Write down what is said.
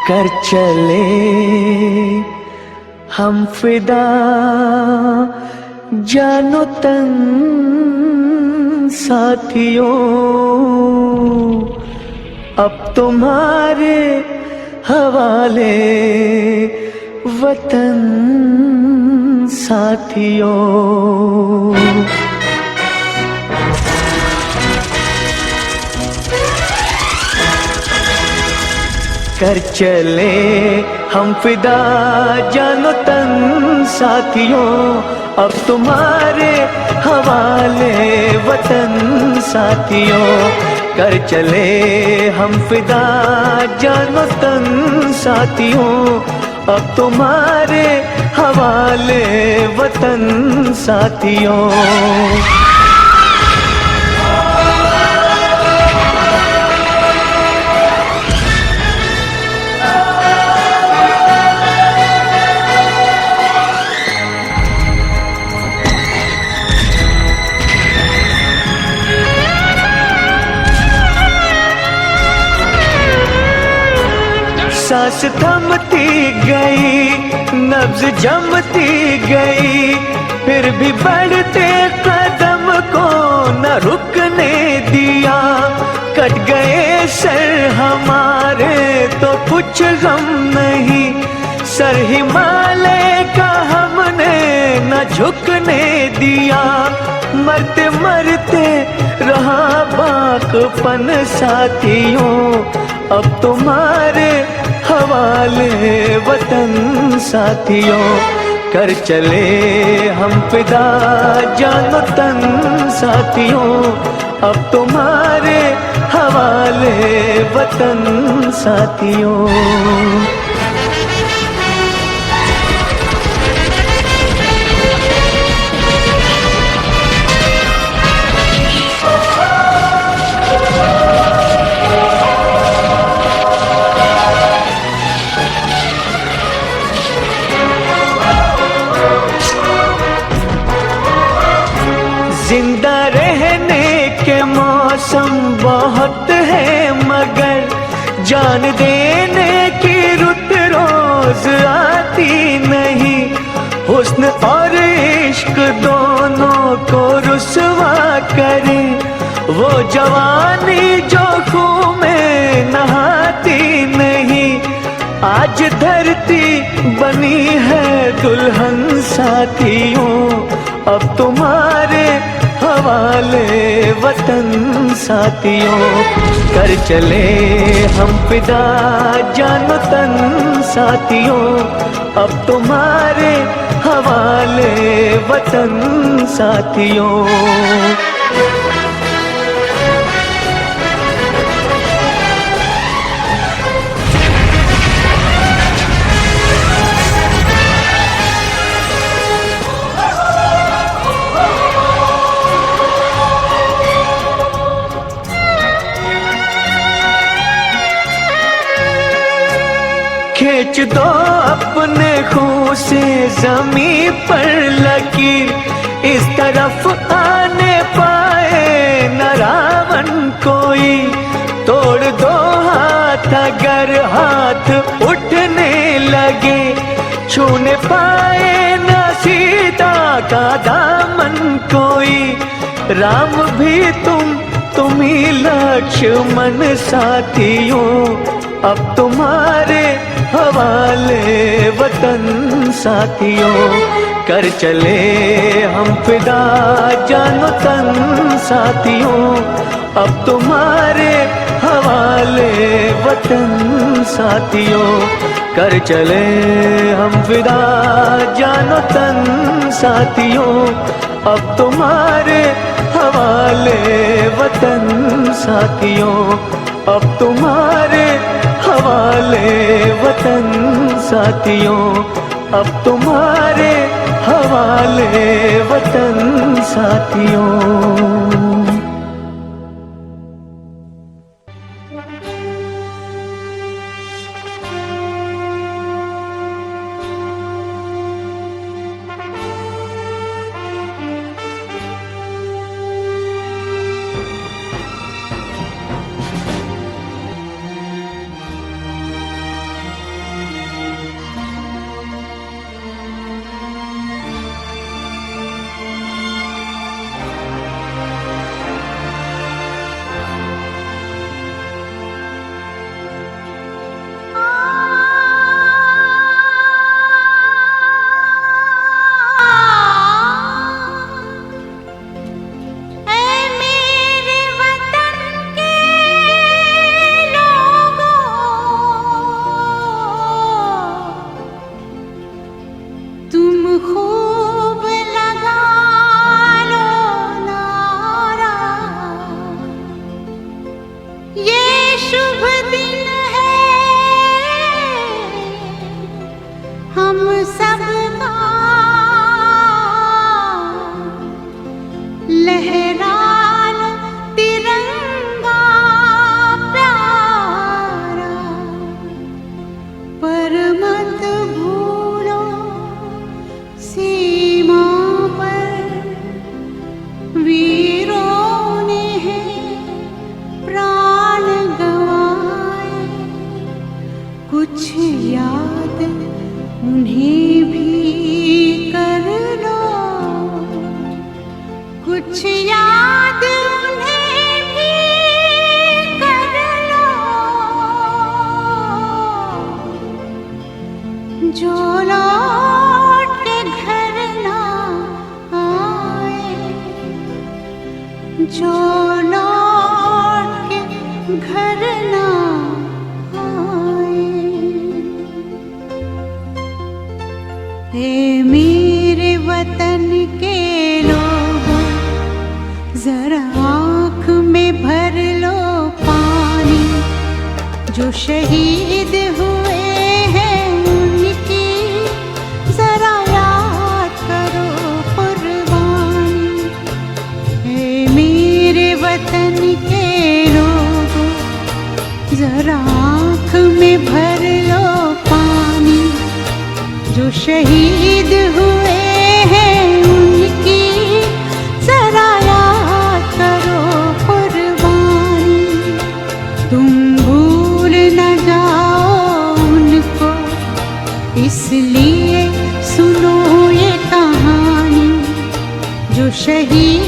कर चले हम फिदा जानो तन साथियों, अब तुम्हारे हवाले वतन साथियों। कर चले हम फिदा जानो तन साथियों, अब तुम्हारे हवाले वतन साथियों। कर चले हम फिदा जानो तन साथियों, अब तुम्हारे हवाले वतन साथियों। सांस थमती गई, नब्ज जमती गई, फिर भी बढ़ते कदम को न रुकने दिया। कट गए सर हमारे तो कुछ गम नहीं, सर हिमालय का हमने न झुकने दिया। मरते मरते रहा बाकपन साथियों, अब तुम्हारे हवाले वतन साथियों। कर चले हम फिदा जानो तन साथियों, अब तुम्हारे हवाले वतन साथियों। जिंदा रहने के मौसम बहुत है, मगर जान देने की रुत रोज आती नहीं। हुस्न और इश्क दोनों को रुसवा करे, वो जवानी जो खून में नहाती नहीं। आज धरती बनी है दुल्हन साथियों, अब तुम्हारे हवाले वतन साथियों। कर चले हम फिदा जानो तन साथियों, अब तुम्हारे हवाले वतन साथियों। खींच दो अपने खून से जमीन पर लकीर, इस तरफ आने पाए न रावण कोई। तोड़ दो हाथ अगर हाथ उठने लगे, छूने पाए न सीता का दामन कोई। राम भी तुम ही लक्ष्मण साथियों, अब तुम्हारे हवाले वतन साथियों। कर चले हम फिदा जानो तन साथियों, अब तुम्हारे हवाले वतन साथियों। कर चले हम फिदा जानो तन साथियों, अब तुम्हारे हवाले वतन साथियों। अब तुम्हारे हवाले वतन साथियों, अब तुम्हारे हवाले वतन साथियों। कुछ याद उन्हें भी कर लो, कुछ याद उन्हें भी कर लो, जो लौट के घर ना आए, जो लौट के घर ना आए। हे मेरे वतन के लोगों, जरा आँख में भर लो पानी, जो शहीद हुए हैं उनकी जरा याद करो कुर्बानी। हे मेरे वतन के लोगों, जरा आँख में भर लो पानी, जो शहीद हुए हैं उनकी जरा याद करो कुर्बानी। तुम भूल न जाओ उनको, इसलिए सुनो ये कहानी, जो शहीद